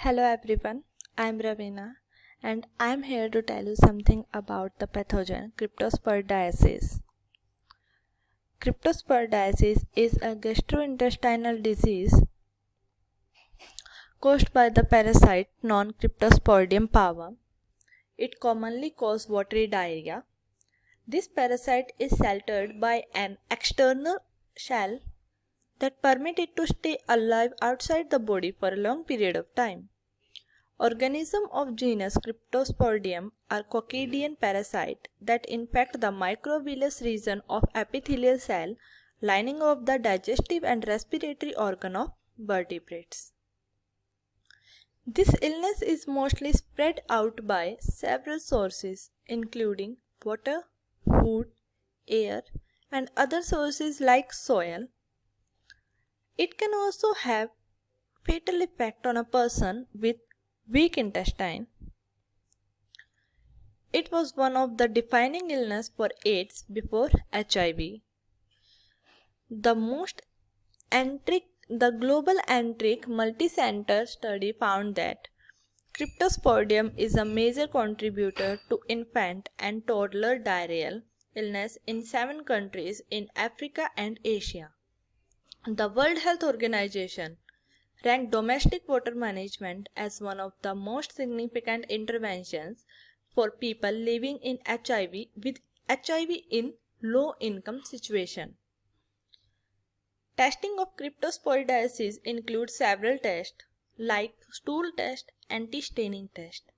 Hello everyone, I'm Ravina and I'm here to tell you something about the pathogen Cryptosporidiosis. Cryptosporidiosis is a gastrointestinal disease caused by the parasite non-Cryptosporidium parva. It commonly causes watery diarrhea. This parasite is sheltered by an external shell that permits it to stay alive outside the body for a long period of time. Organisms of genus Cryptosporidium are coccidian parasites that infect the microvillus region of epithelial cell lining of the digestive and respiratory organ of vertebrates. This illness is mostly spread out by several sources including water, food, air, and other sources like soil. It can also have fatal effect on a person with weak intestine. It was one of the defining illness for AIDS before HIV. The global enteric multi-center study found that Cryptosporidium is a major contributor to infant and toddler diarrheal illness in 7 countries in Africa and Asia. The World Health Organization ranked domestic water management as one of the most significant interventions for people living in HIV with HIV in low-income situation. Testing of cryptosporidiosis includes several tests like stool test, anti-staining test.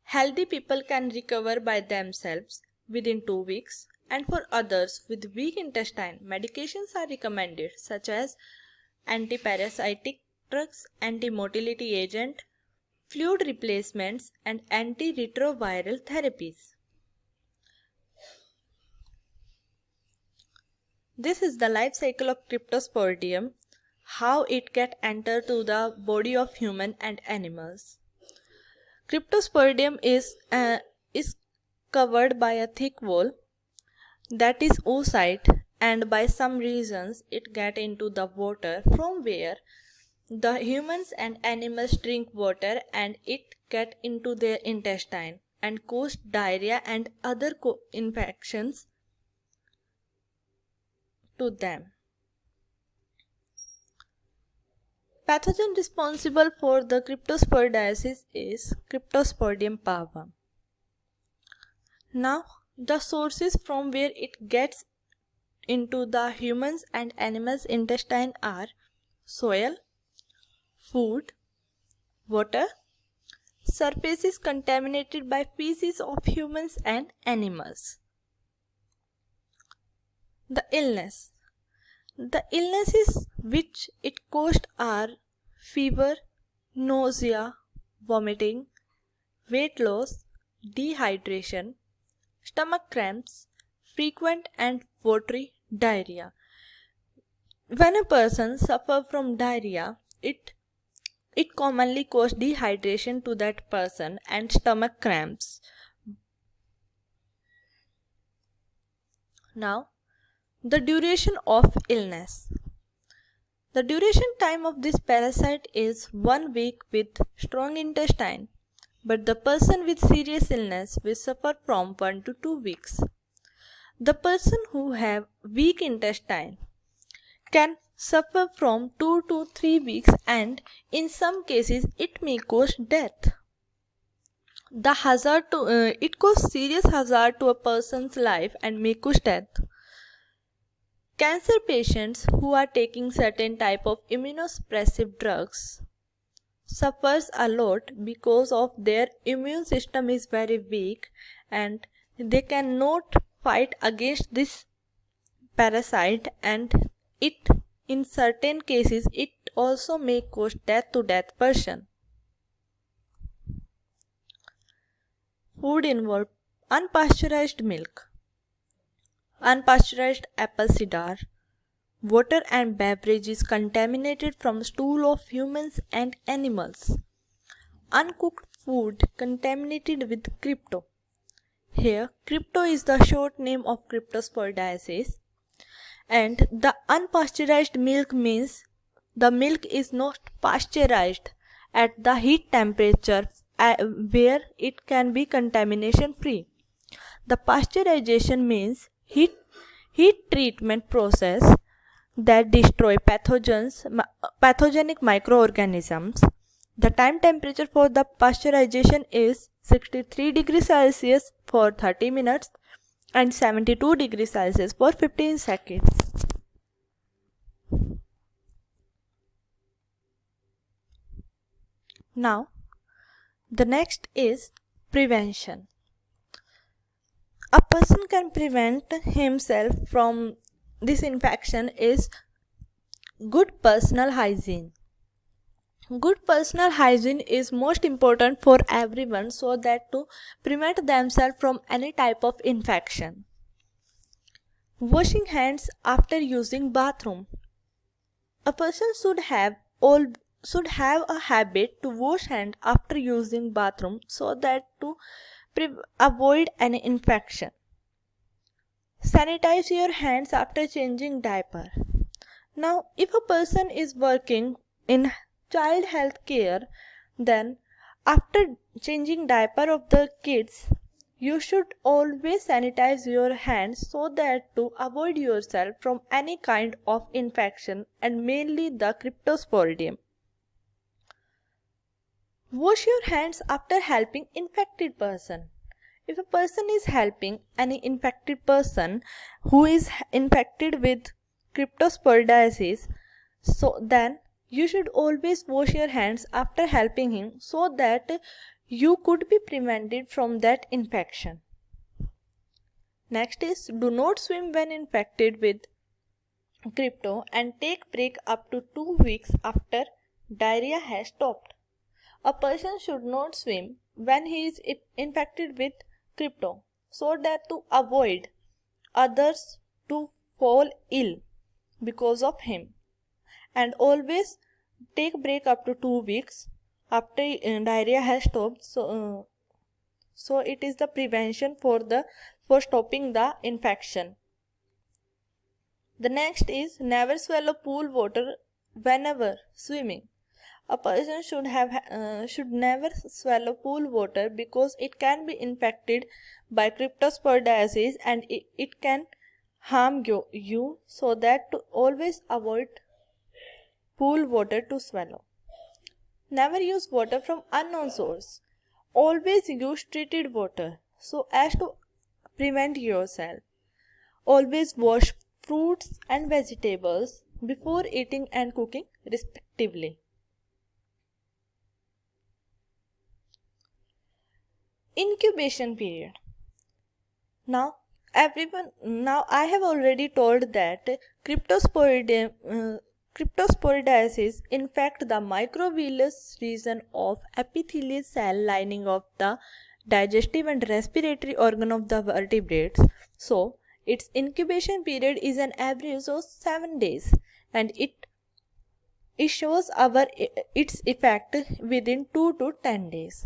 Healthy people can recover by themselves within 2 weeks, and for others with weak intestine, medications are recommended such as antiparasitic drugs, anti-motility agent, fluid replacements, and antiretroviral therapies. This is the life cycle of Cryptosporidium, how it get enter to the body of human and animals. Cryptosporidium is covered by a thick wall that is oocyte, and by some reasons it get into the water from where the humans and animals drink water, and it get into their intestine and cause diarrhea and other infections to them. Pathogen responsible for the cryptosporidiosis is Cryptosporidium parva. Now, the sources from where it gets into the humans and animals intestine are soil, food, water, surfaces contaminated by feces of humans and animals. The illnesses which it caused are fever, nausea, vomiting, weight loss, dehydration, stomach cramps, frequent and watery diarrhea. When a person suffers from diarrhea, it commonly causes dehydration to that person and stomach cramps. Now, the duration of illness. The duration time of this parasite is 1 week with strong intestine, but the person with serious illness will suffer from 1 to 2 weeks. The person who have weak intestine can suffer from 2 to 3 weeks, and in some cases it may cause death. It causes serious hazard to a person's life and may cause death. Cancer patients who are taking certain type of immunosuppressive drugs suffers a lot because of their immune system is very weak and they cannot fight against this parasite, and it in certain cases it also may cause death to that person. Food involved unpasteurized milk, unpasteurized apple cider, water and beverages contaminated from stool of humans and animals, uncooked food contaminated with crypto. Here, crypto is the short name of cryptosporidiosis, and the unpasteurized milk means the milk is not pasteurized at the heat temperature where it can be contamination free. The pasteurization means heat treatment process that destroy pathogenic microorganisms. The time temperature for the pasteurization is 63 degrees Celsius for 30 minutes and 72 degrees Celsius for 15 seconds. Now, the next is prevention. A person can prevent himself from this infection is good personal hygiene. Good personal hygiene is most important for everyone so that to prevent themselves from any type of infection. Washing hands after using bathroom. A person should have a habit to wash hand after using bathroom so that to avoid any infection. Sanitize your hands after changing diaper. Now, if a person is working in child health care, then after changing diaper of the kids, you should always sanitize your hands so that to avoid yourself from any kind of infection and mainly the Cryptosporidium. Wash your hands after helping infected person. If a person is helping any infected person who is infected with Cryptosporidiosis, so then you should always wash your hands after helping him so that you could be prevented from that infection. Next is do not swim when infected with crypto and take break up to 2 weeks after diarrhea has stopped. A person should not swim when he is infected with crypto so that to avoid others to fall ill because of him, and always take break up to 2 weeks after diarrhea has stopped, so it is the prevention for stopping the infection. The next is never swallow pool water whenever swimming. A person should never swallow pool water because it can be infected by Cryptosporidiosis and it can harm you, so that to always avoid pool water to swallow. Never use water from unknown source. Always use treated water so as to prevent yourself. Always wash fruits and vegetables before eating and cooking respectively. Incubation period. Now I have already told that Cryptosporidiosis infect the microvillus region of epithelial cell lining of the digestive and respiratory organ of the vertebrates. So its incubation period is an average of 7 days and it shows its effect within 2 to 10 days.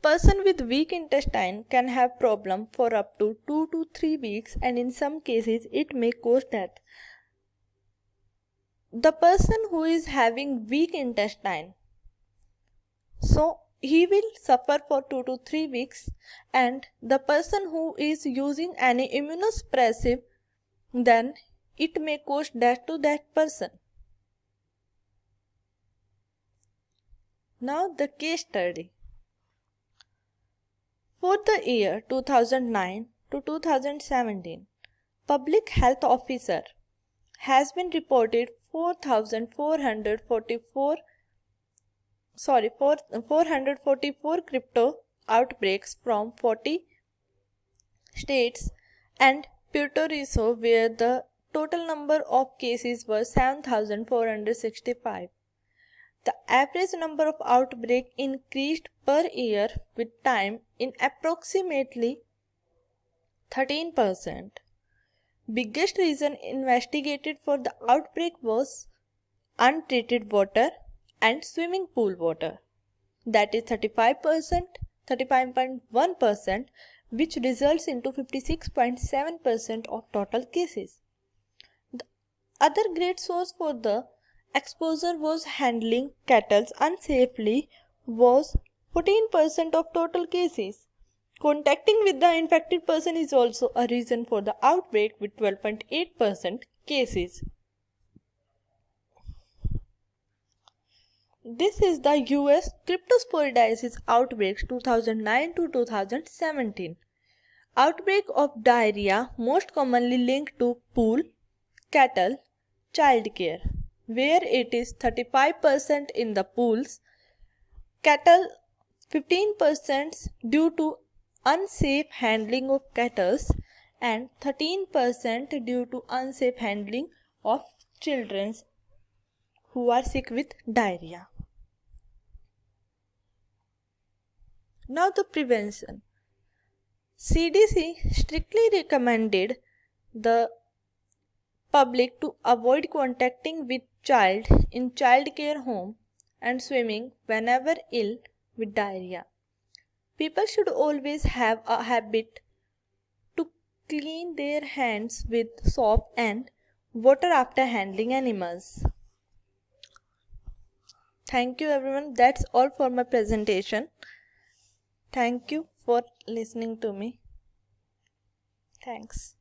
Person with weak intestine can have problem for up to 2 to 3 weeks and in some cases it may cause death. The person who is having weak intestine, so he will suffer for 2 to 3 weeks, and the person who is using any immunosuppressive, then it may cause death to that person. Now the case study. For the year 2009 to 2017, Public Health Officer has been reported 444 crypto outbreaks from 40 states and Puerto Rico, where the total number of cases was 7,465. The average number of outbreaks increased per year with time in approximately 13%. Biggest reason investigated for the outbreak was untreated water and swimming pool water. That is 35.1%, which results into 56.7% of total cases. The other great source for the exposure was handling cattle unsafely was 14% of total cases. Contacting with the infected person is also a reason for the outbreak with 12.8% cases. This is the US Cryptosporidiosis outbreaks 2009 to 2017. Outbreak of diarrhea most commonly linked to pool, cattle, childcare, where it is 35% in the pools, cattle 15% due to unsafe handling of cattle and 13% due to unsafe handling of children who are sick with diarrhea. Now the prevention. CDC strictly recommended the public to avoid contacting with child in childcare home and swimming whenever ill with diarrhea. People should always have a habit to clean their hands with soap and water after handling animals. Thank you everyone. That's all for my presentation. Thank you for listening to me. Thanks.